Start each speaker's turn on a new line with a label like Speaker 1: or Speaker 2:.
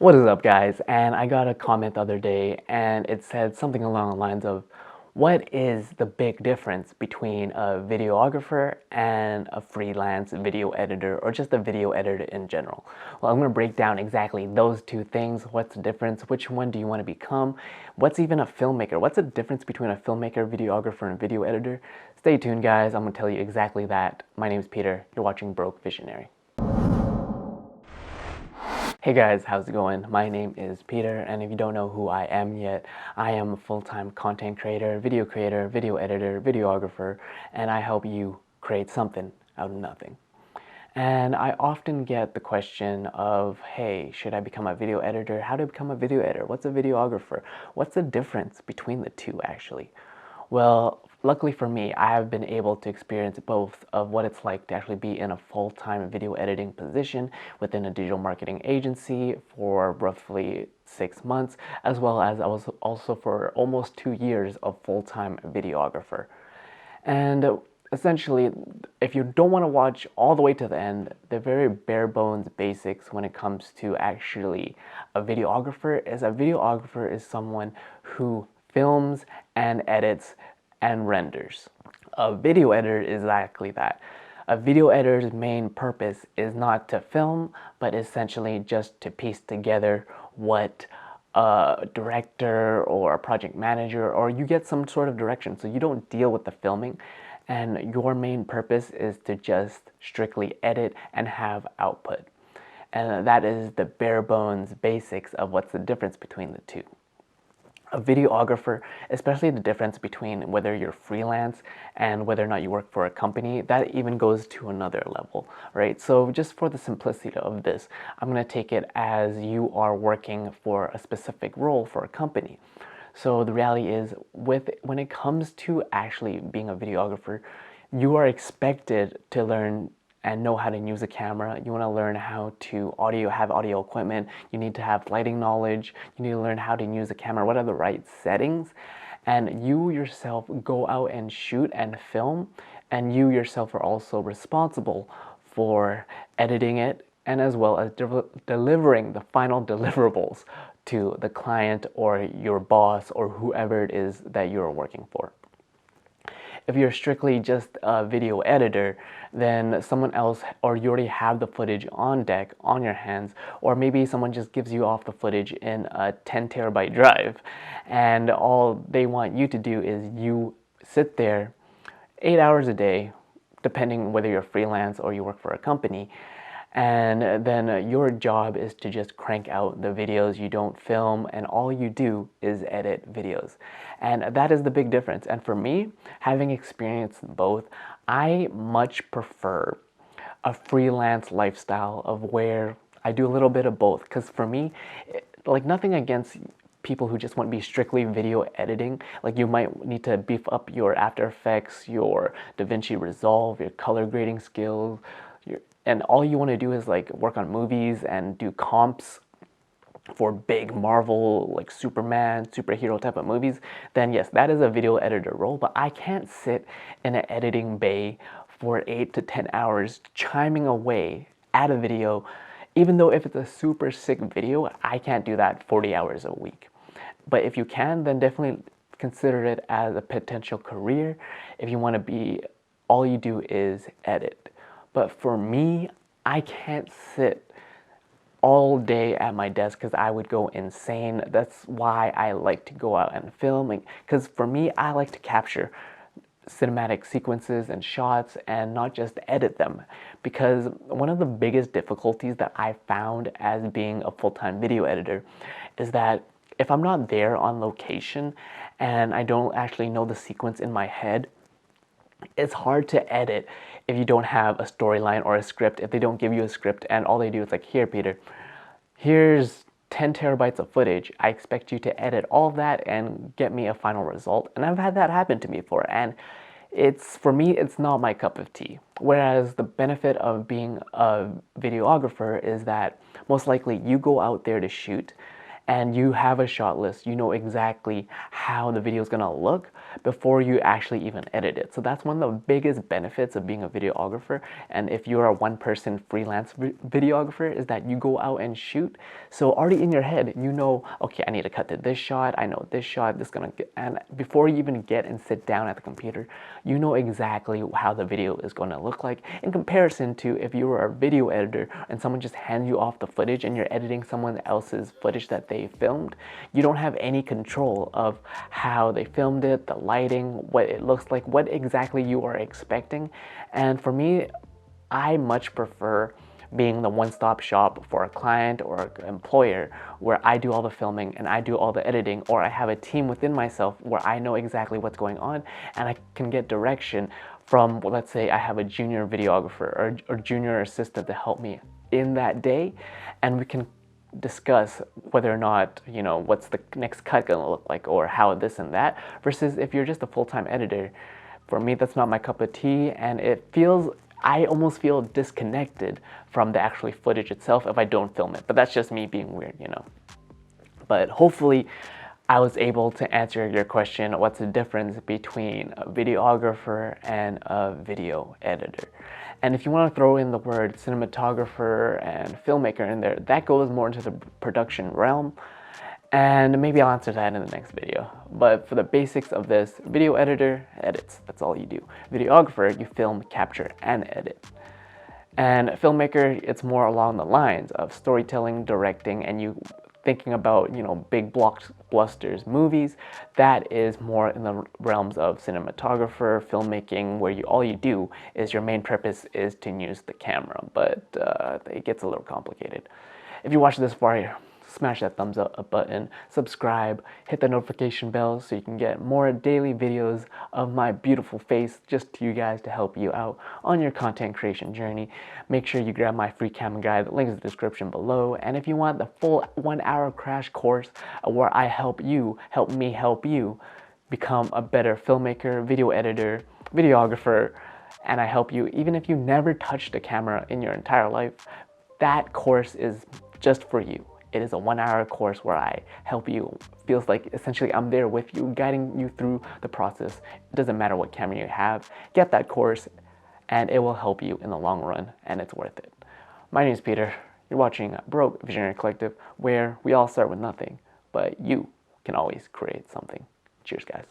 Speaker 1: What is up, guys? And I got a comment the other day and it said something along the lines of, what is the big difference between a videographer and a freelance video editor, or just a video editor in general? Well, I'm going to break down exactly those two things. What's the difference? Which one do you want to become? What's even a filmmaker? What's the difference between a filmmaker, videographer, and video editor? Stay tuned, guys. I'm going to tell you exactly that. My name is Peter. You're watching Broke Visionary. Hey guys, how's it going? My name is Peter, and if you don't know who I am yet, I am a full-time content creator, video editor, videographer, and I help you create something out of nothing. And I often get the question of, hey, should I become a video editor? How do I become a video editor? What's a videographer? What's the difference between the two, actually? Well, luckily for me, I have been able to experience both of what it's like to actually be in a full-time video editing position within a digital marketing agency for roughly 6 months, as well as I was also for almost 2 years a full-time videographer. And essentially, if you don't want to watch all the way to the end, the very bare bones basics when it comes to actually a videographer is someone who films and edits and renders. A video editor is exactly that. A video editor's main purpose is not to film, but essentially just to piece together what a director or a project manager, or you get some sort of direction, so you don't deal with the filming, and your main purpose is to just strictly edit and have output. And that is the bare bones basics of what's the difference between the two. A videographer, especially the difference between whether you're freelance and whether or not you work for a company, that even goes to another level, right? So just for the simplicity of this, I'm going to take it as you are working for a specific role for a company. So the reality is, when it comes to actually being a videographer, you are expected to learn and know how to use a camera. You want to learn how to have audio equipment. You need to have lighting knowledge. You need to learn how to use a camera. What are the right settings? And you yourself go out and shoot and film, and you yourself are also responsible for editing it, and as well as delivering the final deliverables to the client or your boss or whoever it is that you're working for. If you're strictly just a video editor, then someone else, or you already have the footage on deck, on your hands, or maybe someone just gives you off the footage in a 10 terabyte drive, and all they want you to do is you sit there 8 hours a day, depending whether you're freelance or you work for a company, and then your job is to just crank out the videos. You don't film, and all you do is edit videos. And that is the big difference. And for me, having experienced both, I much prefer a freelance lifestyle of where I do a little bit of both. Because for me, like, nothing against people who just want to be strictly video editing. Like, you might need to beef up your After Effects, your DaVinci Resolve, your color grading skills, and all you want to do is like work on movies and do comps for big Marvel, like Superman, superhero type of movies, then yes, that is a video editor role. But I can't sit in an editing bay for 8 to 10 hours chiming away at a video. Even though if it's a super sick video, I can't do that 40 hours a week. But if you can, then definitely consider it as a potential career. If you want to be, all you do is edit. But for me, I can't sit all day at my desk because I would go insane. That's why I like to go out and film. Because for me, I like to capture cinematic sequences and shots and not just edit them. Because one of the biggest difficulties that I found as being a full-time video editor is that if I'm not there on location and I don't actually know the sequence in my head, it's hard to edit if you don't have a storyline or a script, if they don't give you a script and all they do is like, here, Peter, here's 10 terabytes of footage. I expect you to edit all of that and get me a final result. And I've had that happen to me before. And for me, it's not my cup of tea. Whereas the benefit of being a videographer is that most likely you go out there to shoot, and you have a shot list. You know exactly how the video is going to look before you actually even edit it. So that's one of the biggest benefits of being a videographer. And if you're a one-person freelance videographer, is that you go out and shoot. So already in your head, you know, okay, I need to cut to this shot. I know this shot, this is gonna get, and before you even get and sit down at the computer, you know exactly how the video is going to look like in comparison to if you were a video editor and someone just hands you off the footage and you're editing someone else's footage that they filmed. You don't have any control of how they filmed it, the lighting, what it looks like, what exactly you are expecting. And for me, I much prefer being the one-stop shop for a client or an employer where I do all the filming and I do all the editing, or I have a team within myself where I know exactly what's going on and I can get direction from, let's say I have a junior videographer or junior assistant to help me in that day, and we can discuss whether or not, you know, what's the next cut gonna look like or how this and that, versus if you're just a full-time editor. For me, that's not my cup of tea, and I almost feel disconnected from the actual footage itself if I don't film it. But that's just me being weird, you know. But hopefully I was able to answer your question, what's the difference between a videographer and a video editor. And if you want to throw in the word cinematographer and filmmaker in there, that goes more into the production realm. And maybe I'll answer that in the next video. But for the basics of this, video editor edits, that's all you do. Videographer, you film, capture, and edit. And filmmaker, it's more along the lines of storytelling, directing, and you thinking about, you know, big blockbusters, movies. That is more in the realms of cinematographer, filmmaking, where all you do is your main purpose is to use the camera, but it gets a little complicated. If you watch this far, smash that thumbs up button, subscribe, hit the notification bell so you can get more daily videos of my beautiful face just to you guys to help you out on your content creation journey. Make sure you grab my free camera guide, the link is in the description below. And if you want the full 1-hour crash course where I help me help you become a better filmmaker, video editor, videographer, and I help you even if you never touched a camera in your entire life, that course is just for you. It is a 1-hour course where I help you. Feels like essentially I'm there with you, guiding you through the process. It doesn't matter what camera you have. Get that course and it will help you in the long run, and it's worth it. My name is Peter. You're watching Broke Visionary Collective, where we all start with nothing, but you can always create something. Cheers, guys.